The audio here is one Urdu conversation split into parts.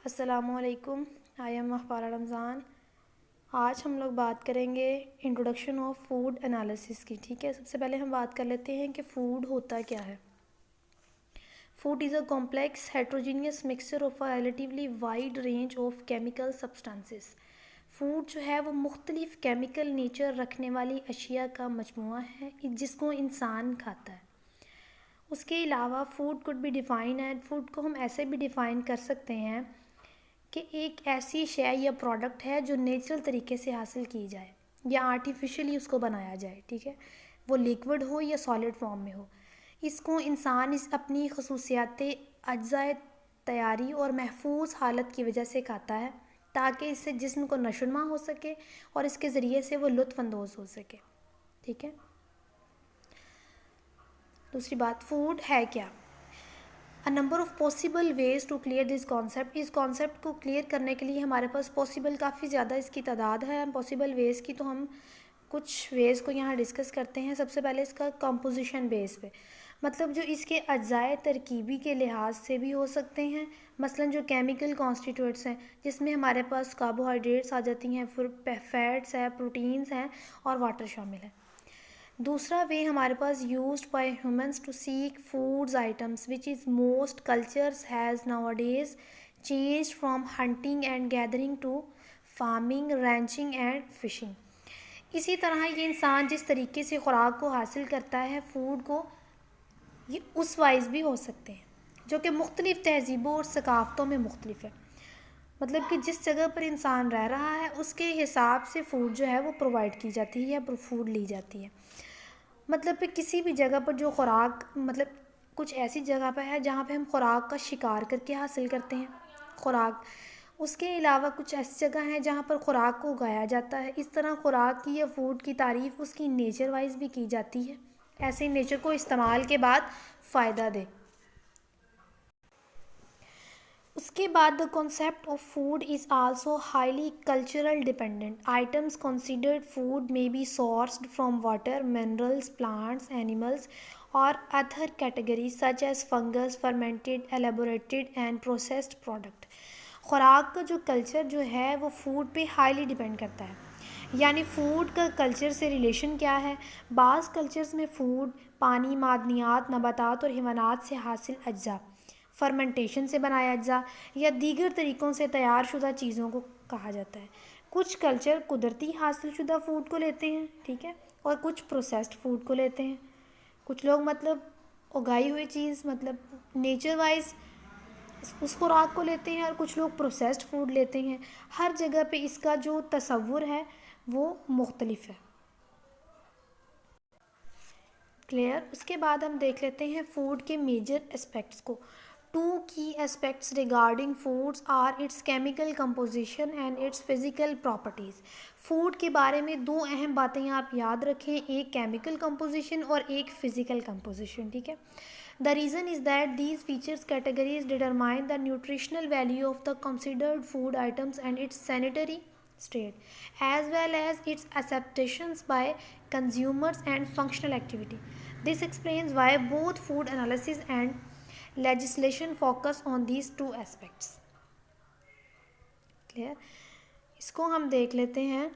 السلام علیکم. آئی ایم اخبار رمضان. آج ہم لوگ بات کریں گے انٹروڈکشن آف فوڈ انالیسس کی. ٹھیک ہے, سب سے پہلے ہم بات کر لیتے ہیں کہ فوڈ ہوتا کیا ہے. Food is a complex heterogeneous mixture of a relatively wide range of chemical substances. Food جو ہے وہ مختلف کیمیکل نیچر رکھنے والی اشیاء کا مجموعہ ہے جس کو انسان کھاتا ہے. اس کے علاوہ food could be define and food کو ہم ایسے بھی ڈیفائن کر سکتے ہیں کہ ایک ایسی شے یا پروڈکٹ ہے جو نیچرل طریقے سے حاصل کی جائے یا آرٹیفیشلی اس کو بنایا جائے. ٹھیک ہے, وہ لیکوڈ ہو یا سالڈ فارم میں ہو. اس کو انسان اپنی خصوصیات اجزاء تیاری اور محفوظ حالت کی وجہ سے کھاتا ہے تاکہ اس سے جسم کو نشوونما ہو سکے اور اس کے ذریعے سے وہ لطف اندوز ہو سکے. ٹھیک ہے. دوسری بات, فوڈ ہے کیا. A number of possible ways to clear this concept. اس کانسیپٹ کو کلیئر کرنے کے لیے ہمارے پاس پاسبل کافی زیادہ اس کی تعداد ہے. پاسبل ویز کی تو ہم کچھ ویز کو یہاں ڈسکس کرتے ہیں. سب سے پہلے اس کا کمپوزیشن بیس پہ, مطلب جو اس کے اجزاء ترکیبی کے لحاظ سے بھی ہو سکتے ہیں. مثلا جو کیمیکل کانسٹیٹیوئنٹس ہیں جس میں ہمارے پاس کاربوہائیڈریٹس آ جاتی ہیں, پھر فیٹس ہیں, پروٹینز ہیں اور واٹر شامل ہے. دوسرا وے ہمارے پاس used by humans to seek foods items which is most cultures has nowadays change from hunting and gathering to farming, ranching and fishing. اسی طرح یہ انسان جس طریقے سے خوراک کو حاصل کرتا ہے فوڈ کو, یہ اس وائز بھی ہو سکتے ہیں جو کہ مختلف تہذیبوں اور ثقافتوں میں مختلف ہے. مطلب کہ جس جگہ پر انسان رہ رہا ہے اس کے حساب سے فوڈ جو ہے وہ پرووائڈ کی جاتی ہے یا فوڈ لی جاتی ہے. مطلب کہ کسی بھی جگہ پر جو خوراک, مطلب کچھ ایسی جگہ پہ ہے جہاں پہ ہم خوراک کا شکار کر کے حاصل کرتے ہیں خوراک. اس کے علاوہ کچھ ایسی جگہ ہیں جہاں پر خوراک کو اگایا جاتا ہے. اس طرح خوراک کی یا فوڈ کی تعریف اس کی نیچر وائز بھی کی جاتی ہے, ایسے نیچر کو استعمال کے بعد فائدہ دے. اس کے بعد the concept of food is also highly cultural dependent. Items considered food may be sourced from water, minerals, plants, animals or other categories such as fungus, fermented, elaborated and processed product. خوراک کا جو کلچر جو ہے وہ فوڈ پہ ہائیلی ڈیپینڈ کرتا ہے. یعنی فوڈ کا کلچر سے ریلیشن کیا ہے. بعض کلچرز میں فوڈ پانی, معدنیات, نباتات اور حیوانات سے حاصل اجزاء, فرمنٹیشن سے بنائے اجزاء یا دیگر طریقوں سے تیار شدہ چیزوں کو کہا جاتا ہے. کچھ کلچر قدرتی حاصل شدہ فوڈ کو لیتے ہیں, ٹھیک ہے, اور کچھ پروسیسڈ فوڈ کو لیتے ہیں. کچھ لوگ مطلب اگائی ہوئی چیز, مطلب نیچر وائز اس خوراک کو لیتے ہیں, اور کچھ لوگ پروسیسڈ فوڈ لیتے ہیں. ہر جگہ پہ اس کا جو تصور ہے وہ مختلف ہے. کلیئر. اس کے بعد ہم دیکھ لیتے ہیں فوڈ کے میجر اسپیکٹس کو. Two key aspects regarding foods are its chemical composition and its physical properties. Food کے بارے میں دو اہم باتیں آپ یاد رکھیں, ایک کیمیکل کمپوزیشن اور ایک فزیکل کمپوزیشن. ٹھیک ہے. The reason is that these features categories determine the nutritional value of the considered food items and its sanitary state, as well as its acceptations by consumers and functional activity. This explains why both food analysis and legislation focus on these two aspects. Clear? اس کو ہم دیکھ لیتے ہیں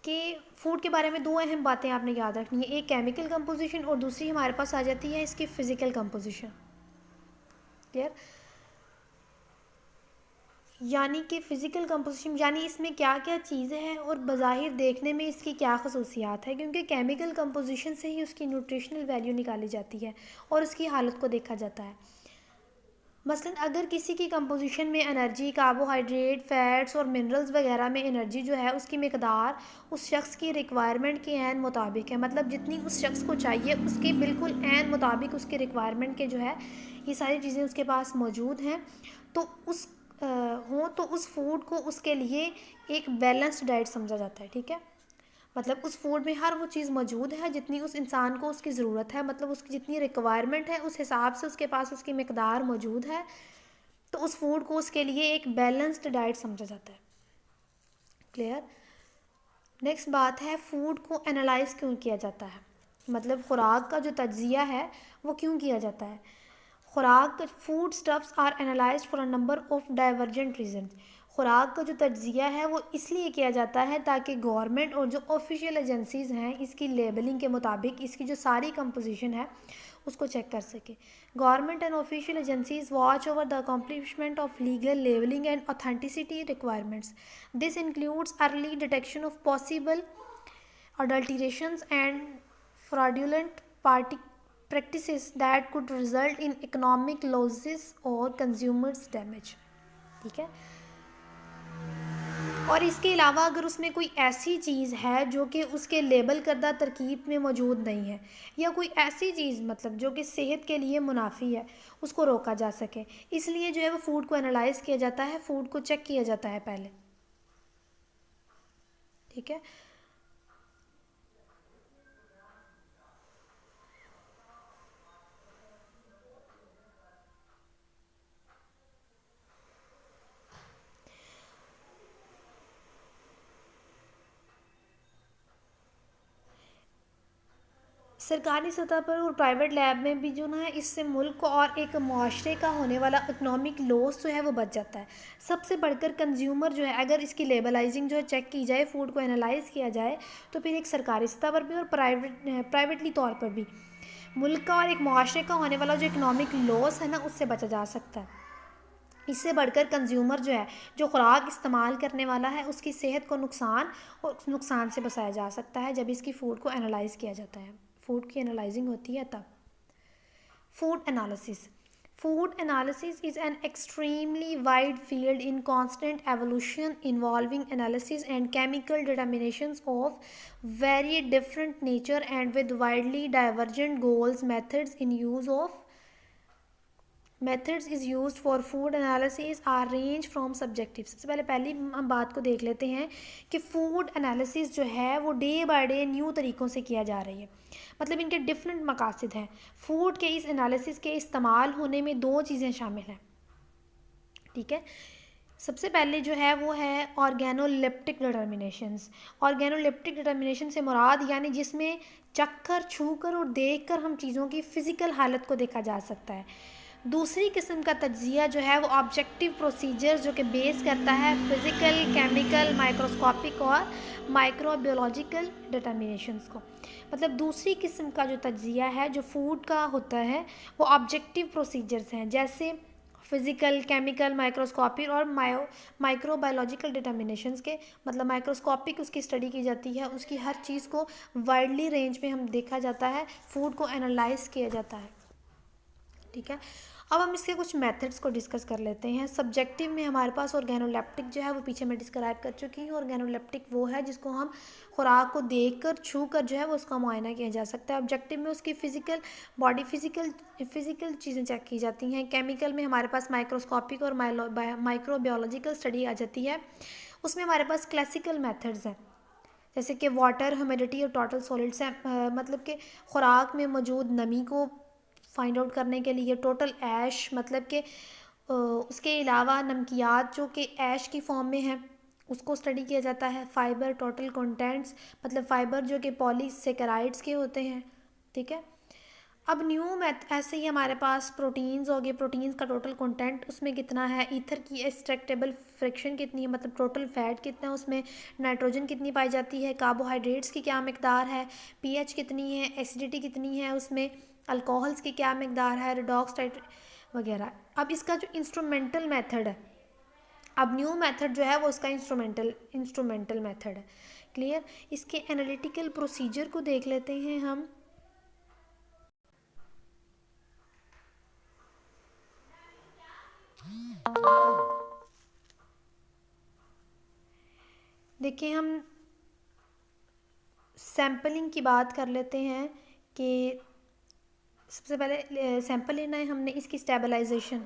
کہ فوڈ کے بارے میں دو اہم باتیں آپ نے یاد رکھنی ہے, ایک کیمیکل کمپوزیشن اور دوسری ہمارے پاس آ جاتی ہے اس کی فزیکل کمپوزیشن. کلیئر. یعنی کہ فزیکل کمپوزیشن یعنی اس میں کیا کیا چیزیں ہیں اور بظاہر دیکھنے میں اس کی کیا خصوصیات ہے, کیونکہ کیمیکل کمپوزیشن سے ہی اس کی نیوٹریشنل ویلیو نکالی جاتی ہے اور اس کی حالت کو دیکھا جاتا ہے. مثلا اگر کسی کی کمپوزیشن میں انرجی, کاربوہائیڈریٹ, فیٹس اور منرلز وغیرہ میں انرجی جو ہے اس کی مقدار اس شخص کی ریکوائرمنٹ کے عین مطابق ہے, مطلب جتنی اس شخص کو چاہیے اس کے بالکل عین مطابق اس کے ریکوائرمنٹ کے جو ہے یہ ساری چیزیں اس کے پاس موجود ہیں, تو اس فوڈ کو اس کے لیے ایک بیلنسڈ ڈائٹ سمجھا جاتا ہے. ٹھیک ہے. مطلب اس فوڈ میں ہر وہ چیز موجود ہے جتنی اس انسان کو اس کی ضرورت ہے, مطلب اس کی جتنی ریکوائرمنٹ ہے اس حساب سے اس کے پاس اس کی مقدار موجود ہے, تو اس فوڈ کو اس کے لیے ایک بیلنسڈ ڈائٹ سمجھا جاتا ہے. کلیئر. نیکسٹ بات ہے فوڈ کو انالائز کیوں کیا جاتا ہے, مطلب خوراک کا جو تجزیہ ہے وہ کیوں کیا جاتا ہے. خوراک foodstuffs are analysed for a number of divergent reasons. خوراک کا جو تجزیہ ہے وہ اس لیے کیا جاتا ہے تاکہ گورنمنٹ اور جو آفیشیل ایجنسیز ہیں اس کی لیبلنگ کے مطابق اس کی جو ساری کمپوزیشن ہے اس کو چیک کر سکے. Government and official agencies watch over the accomplishment of legal labelling and authenticity requirements. This includes early detection of possible adulterations and fraudulent practices that could result in economic losses or consumers damage. ٹھیک ہے. اور اس کے علاوہ اگر اس میں کوئی ایسی چیز ہے جو کہ اس کے لیبل کردہ ترکیب میں موجود نہیں ہے یا کوئی ایسی چیز مطلب جو کہ صحت کے لیے منافی ہے اس کو روکا جا سکے, اس لیے جو ہے وہ فوڈ کو انالائز کیا جاتا ہے, فوڈ کو چیک کیا جاتا ہے پہلے. ٹھیک ہے. سرکاری سطح پر اور پرائیویٹ لیب میں بھی جو نا اس سے ملک اور ایک معاشرے کا ہونے والا اکنامک لاس جو ہے وہ بچ جاتا ہے. سب سے بڑھ کر کنزیومر جو ہے اگر اس کی لیبلائزنگ جو ہے چیک کی جائے, فوڈ کو انالائز کیا جائے تو پھر ایک سرکاری سطح پر بھی اور پرائیویٹلی طور پر بھی ملک کا اور ایک معاشرے کا ہونے والا جو اکنامک لاس ہے نا اس سے بچا جا سکتا ہے. اس سے بڑھ کر کنزیومر جو ہے جو خوراک استعمال کرنے والا ہے اس کی صحت کو نقصان سے بچایا جا سکتا ہے جب اس کی فوڈ کو انالائز کیا جاتا ہے, فوڈ کی انالائزنگ ہوتی ہے تب. Food analysis. Food analysis is an extremely wide field in constant evolution involving analysis and chemical determinations of very different nature and with widely divergent goals. Methods is used for food analysis are range from subjective. سب سے پہلی ہم بات کو دیکھ لیتے ہیں کہ فوڈ انالیسس جو ہے وہ ڈے بائی ڈے نیو طریقوں سے کیا جا رہی ہے, مطلب ان کے ڈفرینٹ مقاصد ہیں. فوڈ کے اس انالیسس کے استعمال ہونے میں دو چیزیں شامل ہیں. ٹھیک ہے. سب سے پہلے جو ہے وہ ہے آرگینولیپٹک ڈٹرمنیشنز. آرگینولیپٹک ڈٹرمنیشن سے مراد یعنی جس میں چکھ کر, چھو کر اور دیکھ کر ہم چیزوں کی فزیکل حالت کو دیکھا جا سکتا ہے. دوسری قسم کا تجزیہ جو ہے وہ آبجیکٹیو پروسیجر جو کہ بیس کرتا ہے فزیکل, کیمیکل, مائکروسکوپک اور مائکرو بیولوجیکل ڈٹرمنیشنز کو. مطلب دوسری قسم کا جو تجزیہ ہے جو فوڈ کا ہوتا ہے وہ آبجیکٹیو پروسیجرز ہیں جیسے فزیکل, کیمیکل, مائکروسکوپک اور مائکرو بایولوجیکل ڈٹرمنیشنز کے. مطلب مائکروسکوپک اس کی اسٹڈی کی جاتی ہے, اس کی ہر چیز کو وائڈلی رینج میں ہم دیکھا جاتا ہے, فوڈ کو انالائز کیا جاتا ہے. ٹھیک ہے. اب ہم اس کے کچھ میتھڈس کو ڈسکس کر لیتے ہیں. سبجیکٹیو میں ہمارے پاس آرگینولیپٹک جو ہے وہ پیچھے میں ڈسکرائب کر چکی ہوں. آرگینولیپٹک وہ ہے جس کو ہم خوراک کو دیکھ کر, چھو کر جو ہے وہ اس کا معائنہ کیا جا سکتا ہے. آبجیکٹیو میں اس کی فزیکل چیزیں چیک کی جاتی ہیں. کیمیکل میں ہمارے پاس مائکروسکوپک اور مائکرو بیولوجیکل اسٹڈی آ جاتی ہے. اس میں ہمارے پاس کلاسیکل میتھڈز ہیں جیسے کہ واٹر, ہیومیڈیٹی اور ٹوٹل سولڈس ہیں. مطلب کہ خوراک میں موجود نمی کو فائنڈ آؤٹ کرنے کے لیے ٹوٹل ایش, مطلب کہ اس کے علاوہ نمکیات جو کہ ایش کی فارم میں ہیں اس کو اسٹڈی کیا جاتا ہے. فائبر, ٹوٹل کنٹینٹس, مطلب فائبر جو کہ پولی سیکرائڈس کے ہوتے ہیں. ٹھیک ہے. اب ایسے ہی ہمارے پاس پروٹینز ہو گئے. پروٹینز کا ٹوٹل کنٹینٹ اس میں کتنا ہے, ایتھر کی ایکسٹریکٹیبل فریکشن کتنی ہے, مطلب ٹوٹل فیٹ کتنا ہے اس میں, نائٹروجن کتنی پائی جاتی ہے, کاربوہائیڈریٹس کی کیا مقدار ہے, پی ایچ کتنی ہے, ایسیڈیٹی کتنی ہے اس میں, الکوہلس کی کیا مقدار ہے, ریڈاکس ٹائٹ وغیرہ. اب اس کا جو انسٹرومنٹل میتھڈ ہے, اب نیو میتھڈ جو ہے وہ اس کا انسٹرومنٹل میتھڈ ہے. کلیئر. اس کے انالیٹیکل پروسیجر کو دیکھ لیتے ہیں ہم. دیکھیں ہم سیمپلنگ کی بات کر لیتے ہیں کہ سب سے پہلے سیمپل لینا ہے ہم نے, اس کی اسٹیبلائزیشن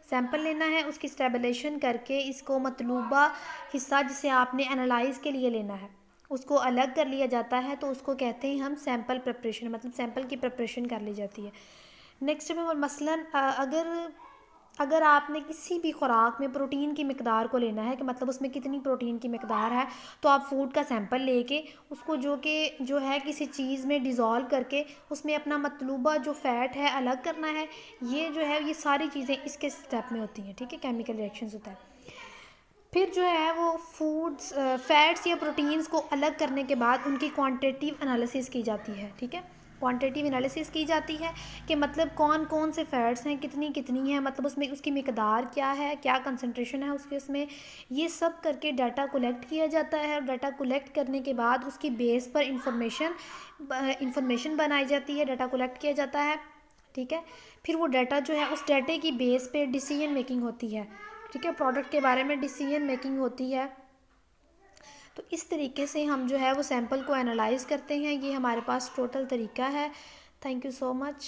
سیمپل لینا ہے, اس کی اسٹیبلیشن کر کے اس کو مطلوبہ حصہ جسے آپ نے انالائز کے لیے لینا ہے اس کو الگ کر لیا جاتا ہے, تو اس کو کہتے ہیں ہم سیمپل پریپریشن, مطلب سیمپل کی پریپریشن کر لی جاتی ہے. نیکسٹ میں مثلاً اگر اگر آپ نے کسی بھی خوراک میں پروٹین کی مقدار کو لینا ہے کہ مطلب اس میں کتنی پروٹین کی مقدار ہے، تو آپ فوڈ کا سیمپل لے کے اس کو جو ہے کسی چیز میں ڈیزولو کر کے اس میں اپنا مطلوبہ جو فیٹ ہے الگ کرنا ہے. یہ جو ہے یہ ساری چیزیں اس کے سٹیپ میں ہوتی ہیں. ٹھیک ہے، کیمیکل ریئیکشنز ہوتا ہے. پھر جو ہے وہ فوڈز فیٹس یا پروٹینز کو الگ کرنے کے بعد ان کی کوانٹیٹیو انالیسس کی جاتی ہے. ٹھیک ہے، کوانٹیٹیو انالیسس کی جاتی ہے کہ مطلب کون کون سے فیٹس ہیں، کتنی کتنی ہیں، مطلب اس میں اس کی مقدار کیا ہے، کیا کنسنٹریشن ہے اس میں. یہ سب کر کے ڈیٹا کولیکٹ کیا جاتا ہے، اور ڈیٹا کولیکٹ کرنے کے بعد اس کی بیس پر انفارمیشن بنائی جاتی ہے، ڈیٹا کولیکٹ کیا جاتا ہے. ٹھیک ہے، پھر وہ ڈیٹا جو ہے اس ڈیٹے کی بیس پہ ڈیسیژن میکنگ ہوتی ہے. ٹھیک ہے، پروڈکٹ کے بارے میں ڈیسیژن میکنگ ہوتی ہے. تو اس طریقے سے ہم جو ہے وہ سیمپل کو انالائز کرتے ہیں. یہ ہمارے پاس ٹوٹل طریقہ ہے. Thank you so much.